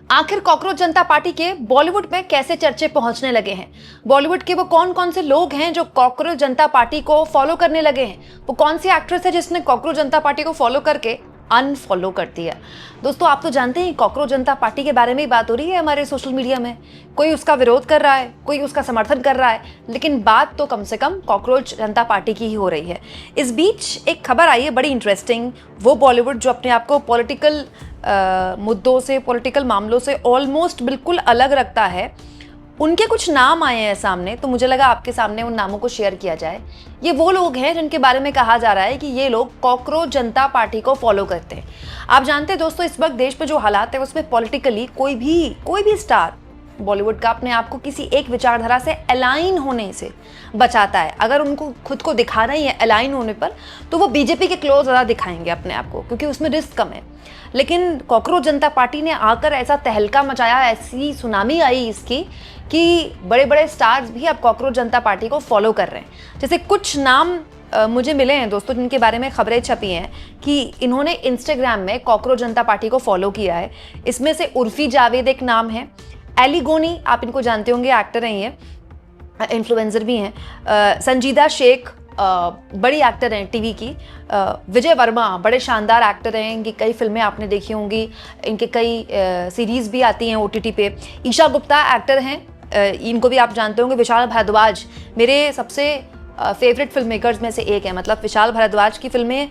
आखिर कॉकरोच जनता पार्टी के बॉलीवुड में कैसे चर्चे पहुंचने लगे हैं? बॉलीवुड के वो कौन कौन से लोग हैं जो कॉकरोच जनता पार्टी को फॉलो करने लगे हैं? वो कौन सी एक्ट्रेस है जिसने कॉकरोच जनता पार्टी को फॉलो करके अनफॉलो कर दिया? दोस्तों, आप तो जानते हैं कॉकरोच जनता पार्टी के बारे में ही बात हो रही है हमारे सोशल मीडिया में। कोई उसका विरोध कर रहा है, कोई उसका समर्थन कर रहा है, लेकिन बात तो कम से कम कॉकरोच जनता पार्टी की ही हो रही है। इस बीच एक खबर आई है बड़ी इंटरेस्टिंग। वो बॉलीवुड जो अपने आप को पॉलिटिकल मुद्दों से, पॉलिटिकल मामलों से ऑलमोस्ट बिल्कुल अलग रखता है, उनके कुछ नाम आए हैं सामने, तो मुझे लगा आपके सामने उन नामों को शेयर किया जाए। ये वो लोग हैं जिनके बारे में कहा जा रहा है कि ये लोग कॉकरोच जनता पार्टी को फॉलो करते हैं। आप जानते हैं दोस्तों, इस वक्त देश में जो हालात है उसमें पॉलिटिकली कोई भी स्टार बॉलीवुड का अपने आप को किसी एक विचारधारा से अलाइन होने से बचाता है। अगर उनको खुद को दिखाना ही है अलाइन होने पर, तो वो बीजेपी के क्लोज ज़्यादा दिखाएंगे अपने आप को, क्योंकि उसमें रिस्क कम है। लेकिन कॉकरोच जनता पार्टी ने आकर ऐसा तहलका मचाया, ऐसी सुनामी आई इसकी कि बड़े बड़े स्टार्स भी अब कॉकरोच जनता पार्टी को फॉलो कर रहे हैं। जैसे कुछ नाम मुझे मिले हैं दोस्तों, जिनके बारे में खबरें छपी हैं कि इन्होंने इंस्टाग्राम में कॉकरोच जनता पार्टी को फॉलो किया है। इसमें से उर्फी जावेद एक नाम है, एली गोनी, आप इनको जानते होंगे, एक्टर हैं, ये इन्फ्लुएंसर भी हैं, संजीदा शेख, बड़ी एक्टर हैं टीवी की, विजय वर्मा बड़े शानदार एक्टर हैं, इनकी कई फिल्में आपने देखी होंगी, इनके कई सीरीज़ भी आती हैं OTT पे। ईशा गुप्ता एक्टर हैं, इनको भी आप जानते होंगे। विशाल भारद्वाज मेरे सबसे फेवरेट फिल्म मेकर्स में से एक है। मतलब विशाल भारद्वाज की फिल्में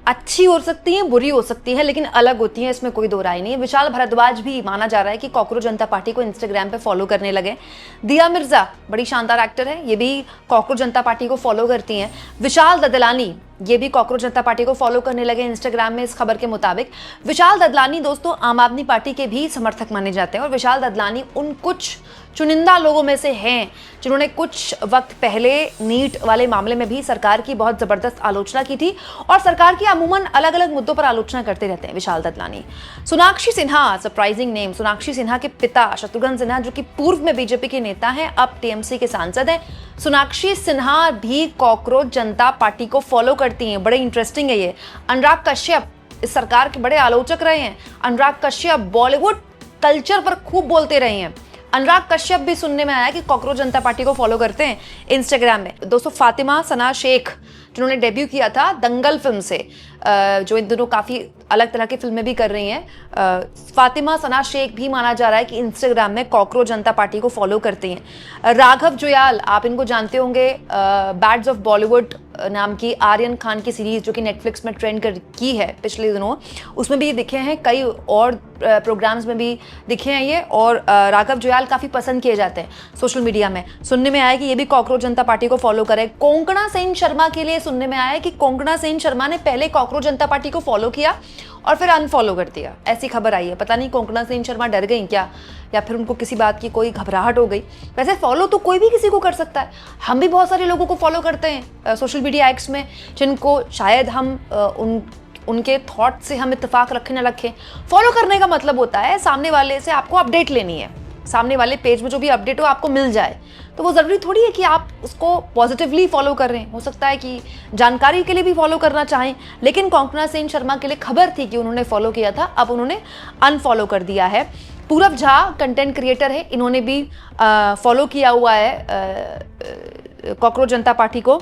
अच्छी हो सकती हैं, बुरी हो सकती हैं, लेकिन अलग होती हैं, इसमें कोई दो राय नहीं है। विशाल भारद्वाज भी माना जा रहा है कि कॉकरोच जनता पार्टी को इंस्टाग्राम पे फॉलो करने लगे। दिया मिर्जा बड़ी शानदार एक्टर है, ये भी कॉकरोच जनता पार्टी को फॉलो करती हैं। विशाल ददलानी ये भी कॉकरोच जनता पार्टी को फॉलो करने लगे इंस्टाग्राम में, इस खबर के मुताबिक। विशाल ददलानी दोस्तों आम आदमी पार्टी के भी समर्थक माने जाते हैं, और विशाल ददलानी उन कुछ चुनिंदा लोगों में से हैं जिन्होंने कुछ वक्त पहले नीट वाले मामले में भी सरकार की बहुत ज़बरदस्त आलोचना की थी, और सरकार की अमूमन अलग अलग मुद्दों पर आलोचना करते रहते हैं विशाल ददलानी। सोनाक्षी सिन्हा, सरप्राइजिंग नेम, सोनाक्षी सिन्हा के पिता शत्रुघ्न सिन्हा, जो कि पूर्व में बीजेपी के नेता हैं, अब TMC के सांसद हैं, सोनाक्षी सिन्हा भी कॉकरोच जनता पार्टी को फॉलो करती हैं। बड़े इंटरेस्टिंग है ये। अनुराग कश्यप इस सरकार के बड़े आलोचक रहे हैं। अनुराग कश्यप बॉलीवुड कल्चर पर खूब बोलते रहे हैं। अनुराग कश्यप भी सुनने में आया कि कॉकरोच जनता पार्टी को फॉलो करते हैं इंस्टाग्राम में। दोस्तों, फातिमा सना शेख जिन्होंने डेब्यू किया था दंगल फिल्म से, जो इन दोनों काफ़ी अलग तरह की फिल्में भी कर रही हैं, फातिमा सना शेख भी माना जा रहा है कि इंस्टाग्राम में कॉकरोच जनता पार्टी को फॉलो करती हैं। राघव जुयाल, आप इनको जानते होंगे, बैड्स ऑफ बॉलीवुड नाम की आर्यन खान की सीरीज़ जो कि नेटफ्लिक्स में ट्रेंड की है पिछले दिनों, उसमें भी दिखे हैं, कई और प्रोग्राम्स में भी दिखे हैं ये। और राघव जुयाल काफ़ी पसंद किए जाते हैं सोशल मीडिया में। सुनने में आया कि ये भी कॉकरोच जनता पार्टी को फॉलो करें। कोंकणा सेन शर्मा के लिए सुनने में आया कि कोंकणा सेन शर्मा ने पहले कॉकरोच जनता पार्टी को फॉलो किया और फिर अनफॉलो कर दिया, ऐसी खबर आई है। पता नहीं कोंकणा सेन शर्मा डर गई क्या, या फिर उनको किसी बात की कोई घबराहट हो गई। वैसे फॉलो तो कोई भी किसी को कर सकता है। हम भी बहुत सारे लोगों को फॉलो करते हैं सोशल मीडिया एक्स में, जिनको शायद हम उनके थॉट से हम इत्तेफाक रखें न रखें। फॉलो करने का मतलब होता है सामने वाले से आपको अपडेट लेनी है, सामने वाले पेज में जो भी अपडेट हो आपको मिल जाए। तो वो ज़रूरी थोड़ी है कि आप उसको पॉजिटिवली फॉलो कर रहे हैं, हो सकता है कि जानकारी के लिए भी फॉलो करना चाहें। लेकिन कोंकणा सेन शर्मा के लिए खबर थी कि उन्होंने फॉलो किया था, अब उन्होंने अनफॉलो कर दिया है। पूरब झा कंटेंट क्रिएटर है, इन्होंने भी फॉलो किया हुआ है कॉकरोच जनता पार्टी को।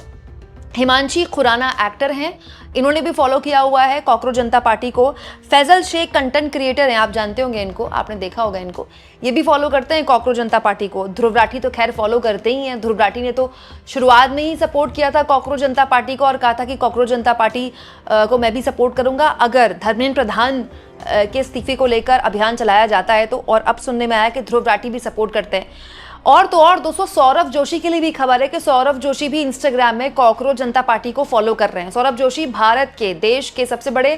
हिमांशी खुराना एक्टर हैं, इन्होंने भी फॉलो किया हुआ है कॉकरोच जनता पार्टी को। फैजल शेख कंटेंट क्रिएटर हैं, आप जानते होंगे इनको, आपने देखा होगा इनको, ये भी फॉलो करते हैं कॉकरोच जनता पार्टी को। ध्रुव राठी तो खैर फॉलो करते ही हैं। ध्रुव राठी ने तो शुरुआत में ही सपोर्ट किया था कॉकरोच जनता पार्टी को और कहा था कि कॉकरोच जनता पार्टी को मैं भी सपोर्ट करूंगा अगर धर्मेंद्र प्रधान के इस्तीफे को लेकर अभियान चलाया जाता है तो। और अब सुनने में आया कि ध्रुव राठी भी सपोर्ट करते हैं। और तो और दोस्तों, सौरभ जोशी के लिए भी खबर है कि सौरभ जोशी भी इंस्टाग्राम में कॉकरोच जनता पार्टी को फॉलो कर रहे हैं। सौरभ जोशी भारत के, देश के सबसे बड़े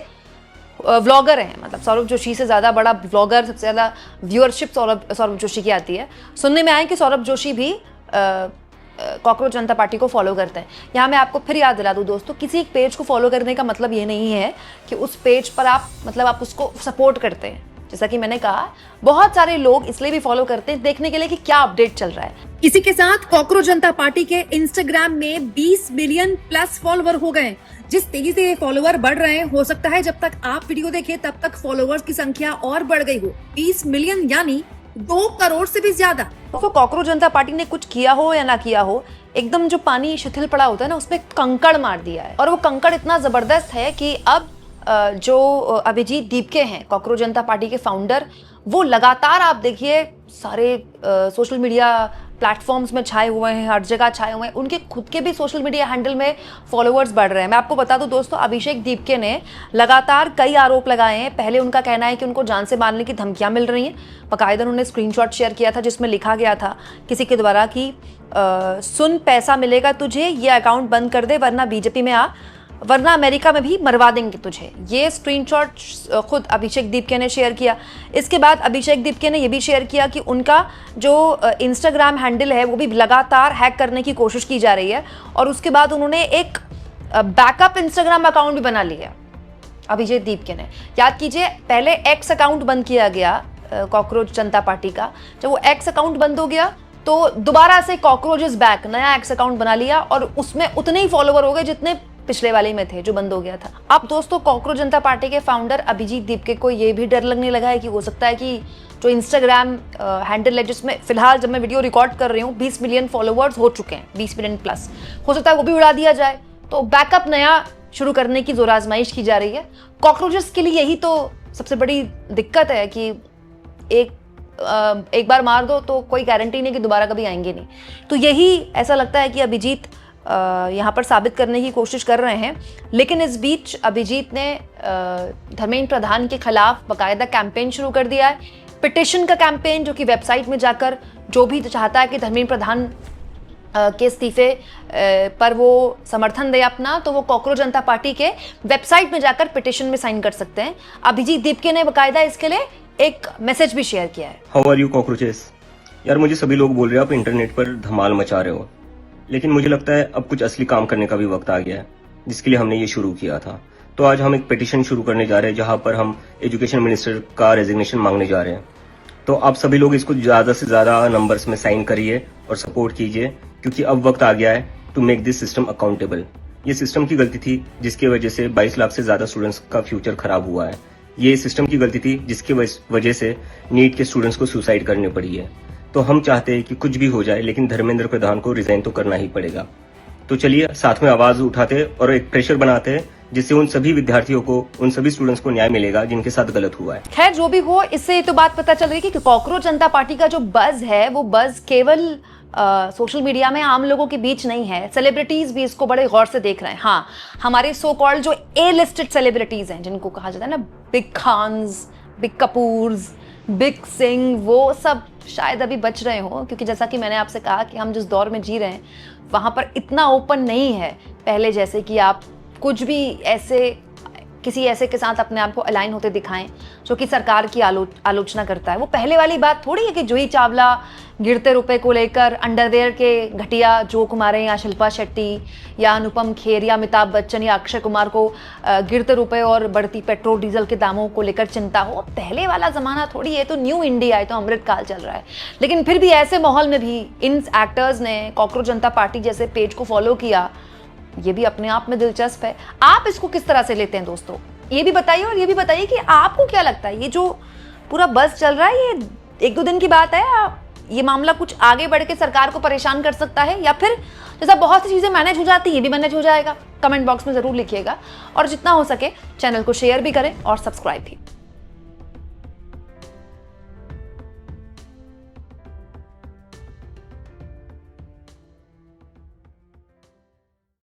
व्लॉगर हैं। मतलब सौरभ जोशी से ज़्यादा बड़ा व्लॉगर, सबसे ज़्यादा व्यूअरशिप सौरभ जोशी की आती है। सुनने में आया कि सौरभ जोशी भी कॉकरोच जनता पार्टी को फॉलो करते हैं। यहाँ मैं आपको फिर याद दिला दूँ दोस्तों, किसी एक पेज को फॉलो करने का मतलब ये नहीं है कि उस पेज पर आप उसको सपोर्ट करते हैं। जैसा कि मैंने कहा, बहुत सारे लोग इसलिए भी फॉलो करते हैं देखने के लिए कि क्या अपडेट चल रहा है। इसी के साथ कॉकरोच जनता पार्टी के इंस्टाग्राम में 20 मिलियन प्लस फॉलोवर हो गए। जिस तेजी से ये फॉलोवर बढ़ रहे हैं, हो सकता है जब तक आप वीडियो देखें तब तक फॉलोवर्स की संख्या और बढ़ गई हो। 20 मिलियन यानी 2 करोड़ से भी ज्यादा। तो कॉकरोच जनता पार्टी ने कुछ किया हो या ना किया हो, एकदम जो पानी शिथिल पड़ा होता है ना, उसमें कंकड़ मार दिया है। और वो कंकड़ इतना जबरदस्त है कि अब जो अभिजीत दीपके हैं, कॉकरोच जनता पार्टी के फाउंडर, वो लगातार आप देखिए सारे सोशल मीडिया प्लेटफॉर्म्स में छाए हुए हैं, हर जगह छाए हुए हैं। उनके खुद के भी सोशल मीडिया हैंडल में फॉलोअर्स बढ़ रहे हैं। मैं आपको बता दूं दोस्तों, अभिषेक दीपके ने लगातार कई आरोप लगाए हैं। पहले उनका कहना है कि उनको जान से मारने की धमकियां मिल रही हैं। बाकायदा उन्होंने स्क्रीनशॉट शेयर किया था जिसमें लिखा गया था किसी के द्वारा कि सुन, पैसा मिलेगा तुझे, ये अकाउंट बंद कर दे वरना बीजेपी में आ, वरना अमेरिका में भी मरवा देंगे तुझे। ये स्क्रीनशॉट खुद अभिषेक दीपके ने शेयर किया। इसके बाद अभिषेक दीपके ने यह भी शेयर किया कि उनका जो इंस्टाग्राम हैंडल है वो भी लगातार हैक करने की कोशिश की जा रही है। और उसके बाद उन्होंने एक बैकअप इंस्टाग्राम अकाउंट भी बना लिया अभिषेक दीपके ने। याद कीजिए, पहले एक्स अकाउंट बंद किया गया कॉकरोच जनता पार्टी का। जब वो एक्स अकाउंट बंद हो गया तो दोबारा से कॉकरोच इज बैक, नया एक्स अकाउंट बना लिया और उसमें उतने ही फॉलोवर हो गए जितने पिछले वाले में थे जो बंद हो गया था। अब दोस्तों, कॉकरोच जनता पार्टी के फाउंडर अभिजीत दीपके को ये भी डर लगने लगा है कि हो सकता है कि जो इंस्टाग्राम हैंडल है, जिसमें फिलहाल जब मैं वीडियो रिकॉर्ड कर रही हूँ 20 मिलियन फॉलोवर्स हो चुके हैं, 20 मिलियन प्लस, हो सकता है वो भी उड़ा दिया जाए। तो बैकअप नया शुरू करने की जोर आजमाइश की जा रही है। कॉकरोचेस के लिए यही तो सबसे बड़ी दिक्कत है कि एक बार मार दो तो कोई गारंटी नहीं कि दोबारा कभी आएंगे नहीं। तो यही ऐसा लगता है कि अभिजीत यहाँ पर साबित करने की कोशिश कर रहे हैं। लेकिन इस बीच अभिजीत ने धर्मेंद्र प्रधान के खिलाफ बाकायदा कैंपेन शुरू कर दिया है, पिटिशन का कैंपेन, जो कि वेबसाइट में जाकर जो भी चाहता है कि धर्मेंद्र प्रधान के इस्तीफे पर वो समर्थन दे अपना, तो वो कॉकरोच जनता पार्टी के वेबसाइट में जाकर पिटिशन में साइन कर सकते हैं। अभिजीत दीपके ने बाकायदा इसके लिए एक मैसेज भी शेयर किया है। How are you cockroaches? यार, मुझे सभी लोग बोल रहे हैं आप इंटरनेट पर धमाल मचा रहे हो, लेकिन मुझे लगता है अब कुछ असली काम करने का भी वक्त आ गया है, जिसके लिए हमने ये शुरू किया था। तो आज हम एक पिटीशन शुरू करने जा रहे हैं, जहां पर हम एजुकेशन मिनिस्टर का रेजिग्नेशन मांगने जा रहे हैं। तो आप सभी लोग इसको ज्यादा से ज्यादा नंबर्स में साइन करिए और सपोर्ट कीजिए, क्योंकि अब वक्त आ गया है to make this system accountable. ये सिस्टम की गलती थी जिसकी वजह से 22 लाख से ज्यादा स्टूडेंट्स का फ्यूचर खराब हुआ है। ये सिस्टम की गलती थी जिसकी वजह से नीट के स्टूडेंट्स को सुसाइड करनी पड़ी है। तो हम चाहते हैं कि कुछ भी हो जाए, लेकिन धर्मेंद्र प्रधान को रिजाइन तो करना ही पड़ेगा। तो चलिए साथ में आवाज उठाते और एक प्रेशर बनाते हैं, जिससे उन सभी विद्यार्थियों को, उन सभी स्टूडेंट्स को न्याय मिलेगा जिनके साथ गलत हुआ है। खैर, जो भी हो, इससे तो बात पता चल रही है कि कॉकरोच जनता पार्टी का जो बज है, वो बज केवल सोशल मीडिया में आम लोगों के बीच नहीं है। सेलिब्रिटीज भी इसको बड़े गौर से देख रहे हैं। हाँ, हमारे सो कॉल्ड जो ए लिस्टेड सेलिब्रिटीज हैं, जिनको कहा जाता है ना big Khans, big Kapoors, big Singh, वो सब शायद अभी बच रहे हो, क्योंकि जैसा कि मैंने आपसे कहा कि हम जिस दौर में जी रहे हैं वहाँ पर इतना ओपन नहीं है पहले जैसे कि आप कुछ भी ऐसे किसी ऐसे के साथ अपने आप को अलाइन होते दिखाएं जो कि सरकार की आलोचना करता है। वो पहले वाली बात थोड़ी है कि जूही चावला गिरते रुपए को लेकर अंडरवेयर के घटिया जोक मारे, या शिल्पा शेट्टी या अनुपम खेर या अमिताभ बच्चन या अक्षय कुमार को गिरते रुपए और बढ़ती पेट्रोल डीजल के दामों को लेकर चिंता हो। पहले वाला ज़माना थोड़ी है, तो न्यू इंडिया है, तो अमृत काल चल रहा है। लेकिन फिर भी ऐसे माहौल में भी इन एक्टर्स ने कॉकरोच जनता पार्टी जैसे पेज को फॉलो किया, ये भी अपने आप में दिलचस्प है। आप इसको किस तरह से लेते हैं दोस्तों, ये भी बताइए। और ये भी बताइए कि आपको क्या लगता है, ये जो पूरा बस चल रहा है ये 1-2 दिन की बात है, ये मामला कुछ आगे बढ़ के सरकार को परेशान कर सकता है, या फिर जैसा बहुत सी चीजें मैनेज हो जाती है ये भी मैनेज हो जाएगा? कमेंट बॉक्स में जरूर लिखिएगा और जितना हो सके चैनल को शेयर भी करें और सब्सक्राइब भी।